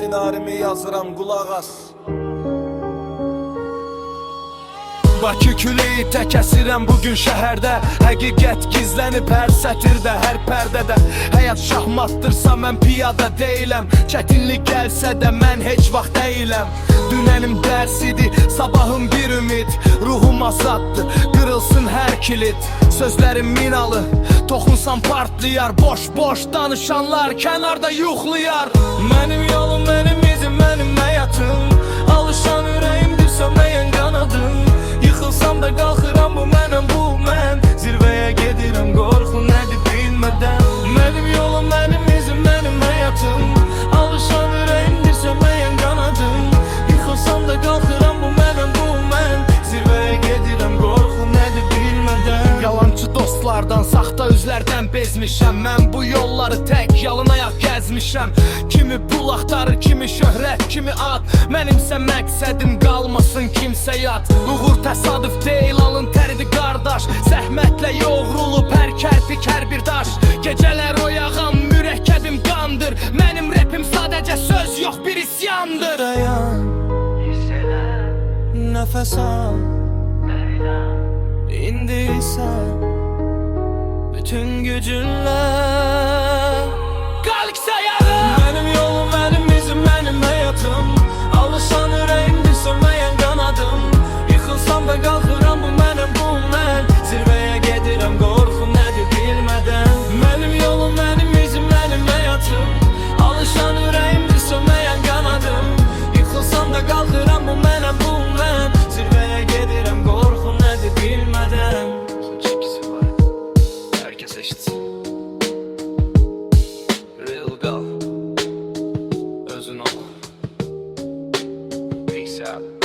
Sinarimi yazıram, qulaq as. Bakı küləyi tək əsirəm bugün şəhərdə. Həqiqət gizlənib hər sətirdə, hər pərdədə. Həyat şahmatdırsa mən piyada deyiləm. Çətinlik gəlsə də mən heç vaxt deyiləm. Dünənim dərs idi, sabahım bir ümid. Ruhum azaddır, qırılsın hər kilit. Sözlərim minalı, toxunsam partlayar. Boş danışanlar kənarda yuxlayar. Mənim yolum, mənim izim, mənim həyatım. Alışan ürəyimdir, sönməyən qanadım. Yıxılsam da qalxıram, bu mənəm, bu mən. Zirvəyə gedirəm, qorxu nədir bilmədən. Mənim yolum, mənim izim, mənim həyatım. Alışan ürəyimdir, sönməyən qanadım. Yıxılsam da qalxıram, bu mənəm, bu mən. Zirvəyə gedirəm, qorxu nədir bilmədən. Yalançı dostlardan, saxta üzlərdən bezmişəm. Mən bu yolları tək yalın ayaq gəzmişəm. Kimi pul axtarır, kimi şöhrət, kimi ad. Mənimsə məqsədim qalmasın kimsə yad. Uğur təsadüf deyil, alın təridir qardaş. Zəhmətlə yoğrulub hər kərpik, hər bir daş. Gecələr oyağam, mürəkkəbim qandır. Mənim rapim sadəcə söz yox, bir isyandır. Dayan, nəfəs al, indi isə bütün gücünlə qalıq sayarım. Mənim yolum, mənim izim, mənim həyatım. Alışan ürəyimdir, sönməyən qanadım. Yıxılsam da qalxıram, bu mənəm, bu mən. Zirvəyə gedirəm, qorxu nədir bilmədən. Mənim yolum, mənim izim, mənim həyatım. Alışan ürəyimdir, sönməyən qanadım. Yıxılsam da qalxıram, bu mənəm, bu mən. Zirvəyə gedirəm, qorxu nədir bilmədən. Herkes eşit. Real gal. Özün ol. Peace out.